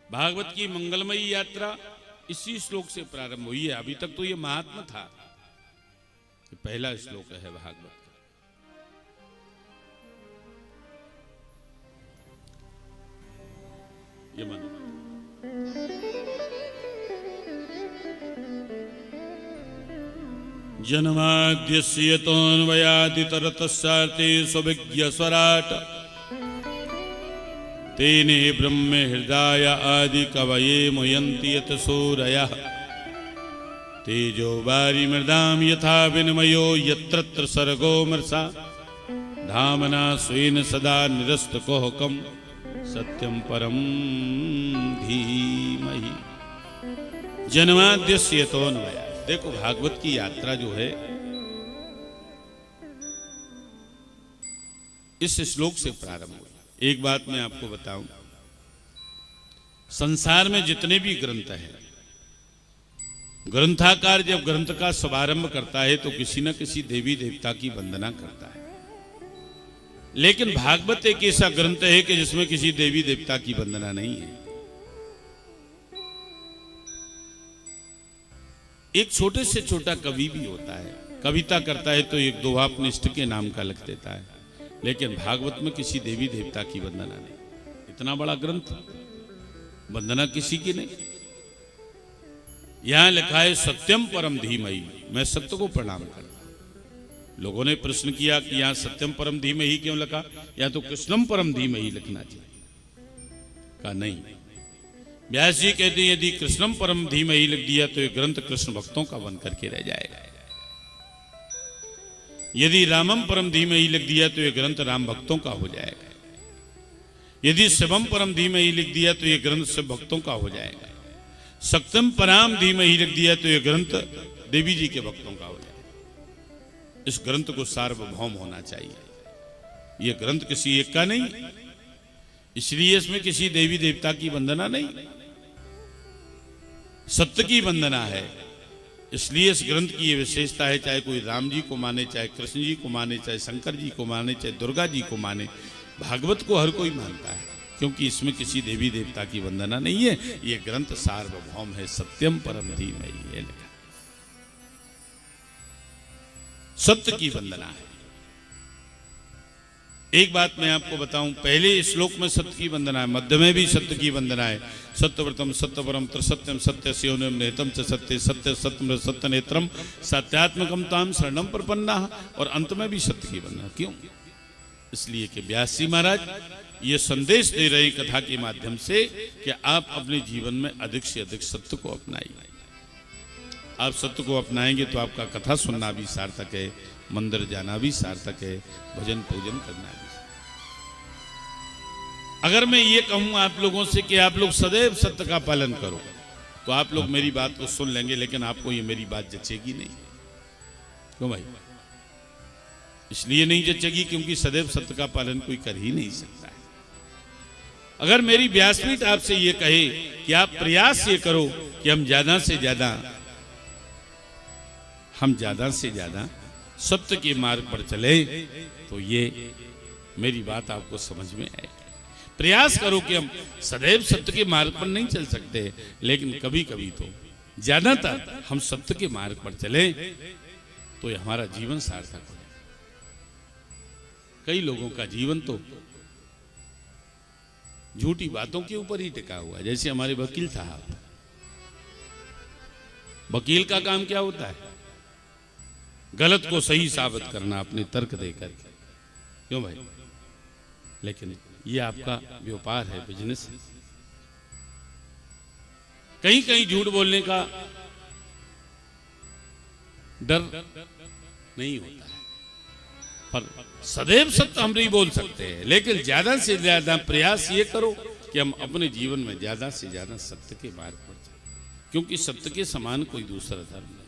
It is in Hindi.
भागवत की मंगलमयी यात्रा इसी श्लोक से प्रारंभ हुई है। अभी तक तो ये महात्मा था, ये पहला श्लोक है भागवत का। ये मानो जन्माद्यस्य यतोऽन्वयादितरतश्चार्थे स्वविज्ञ स्वराट तेने ब्रह्म हृदय आदि कवये मुयन्ति यत सूरयः तेजो वारि मृदां यथा विनिमयो यत्र सर्गो मृषा धामना स्वेन सदा निरस्तकुहकं सत्यं परं धीमहि। जन्माद्यस्य यतोऽन्वयात्, देखो भागवत की यात्रा जो है इस श्लोक से प्रारंभ हुई। एक बात मैं आपको बताऊं, संसार में जितने भी ग्रंथ हैं, ग्रंथाकार जब ग्रंथ का शुभारंभ करता है तो किसी न किसी देवी देवता की वंदना करता है। लेकिन भागवत एक ऐसा ग्रंथ है कि जिसमें किसी देवी देवता की वंदना नहीं है। एक छोटे से छोटा कवि भी होता है, कविता करता है तो एक दोहा अपने इष्ट के नाम का लिख देता है, लेकिन भागवत में किसी देवी देवता की वंदना नहीं। इतना बड़ा ग्रंथ, वंदना किसी की नहीं। यहां लिखा है सत्यम परम धीमहि, मैं सत्य को प्रणाम करता हूं। लोगों ने प्रश्न किया कि यहां सत्यम परम धीमहि क्यों लिखा, या तो कृष्णम परम धीमहि लिखना चाहिए। कहा नहीं, व्यास जी कहते हैं यदि कृष्णम परम धीमहि लिख दिया तो ये ग्रंथ कृष्ण भक्तों का बन करके रह जाएगा। यदि रामम परम धीमहि लिख दिया तो ये ग्रंथ राम भक्तों का हो जाएगा। यदि शिवम परम धीमहि लिख दिया तो ये ग्रंथ शिव भक्तों का हो जाएगा। सत्यम पराम धीमहि लिख दिया तो ये ग्रंथ देवी जी के भक्तों का हो जाएगा। इस ग्रंथ को सार्वभौम होना चाहिए। ये ग्रंथ किसी एक का नहीं, इसलिए इसमें किसी देवी देवता की वंदना नहीं, सत्य की वंदना है। इसलिए इस ग्रंथ की ये विशेषता है, चाहे कोई राम जी को माने, चाहे कृष्ण जी को माने, चाहे शंकर जी को माने, चाहे दुर्गा जी को माने, भागवत को हर कोई मानता है, क्योंकि इसमें किसी देवी देवता की वंदना नहीं है। ये ग्रंथ सार्वभौम है, सत्यम परम धीमहि है लिखा, सत्य की वंदना है। एक बात मैं आपको बताऊं, पहले श्लोक में सत्य की वंदना है, मध्य में भी सत्य की वंदना है। सत्यव्रतम सत्यपरम त्रिसत्यम सत्य शिवनम नेतम च सत्य सत्य सत्य सत्य नेत्रम सत्यात्मकम ताम शरणम प्रपन्ना, और अंत में भी सत्य की वंदना। क्यों? इसलिए कि व्यास जी महाराज ये संदेश दे रहे हैं कथा के माध्यम से कि आप अपने जीवन में अधिक से अधिक सत्य को अपनाइए। आप सत्य को अपनाएंगे तो आपका कथा सुनना भी सार्थक है, मंदिर जाना भी सार्थक है, भजन पूजन करना भी। अगर मैं ये कहूं आप लोगों से कि आप लोग सदैव सत्य का पालन करो, तो आप लोग मेरी बात को सुन लेंगे, लेकिन आपको ये मेरी बात जचेगी नहीं। क्यों भाई? इसलिए नहीं जचेगी क्योंकि सदैव सत्य का पालन कोई कर ही नहीं सकता है। अगर मेरी व्यासपीठ आपसे ये कहे कि आप प्रयास ये करो कि हम ज्यादा से ज्यादा सत्य के मार्ग पर चले, तो ये मेरी बात आपको समझ में आए। प्रयास करो कि हम सदैव सत्य के मार्ग पर नहीं चल सकते, लेकिन कभी कभी तो ज्यादातर हम सत्य के मार्ग पर चले तो ये हमारा जीवन सार्थक हो जाए। कई लोगों का जीवन तो झूठी बातों के ऊपर ही टिका हुआ है। जैसे हमारे वकील साहब, वकील का काम क्या होता है? गलत को सही साबित करना अपने तर्क देकर के। क्यों भाई? लेकिन ये आपका व्यापार है, बिजनेस है। कहीं कहीं झूठ बोलने का डर नहीं होता है, पर सदैव सत्य हम नहीं बोल सकते हैं। लेकिन ज्यादा से ज्यादा प्रयास ये करो कि हम अपने जीवन में ज्यादा से ज्यादा सत्य के मार्ग पर चलें, क्योंकि सत्य के समान कोई दूसरा धर्म नहीं।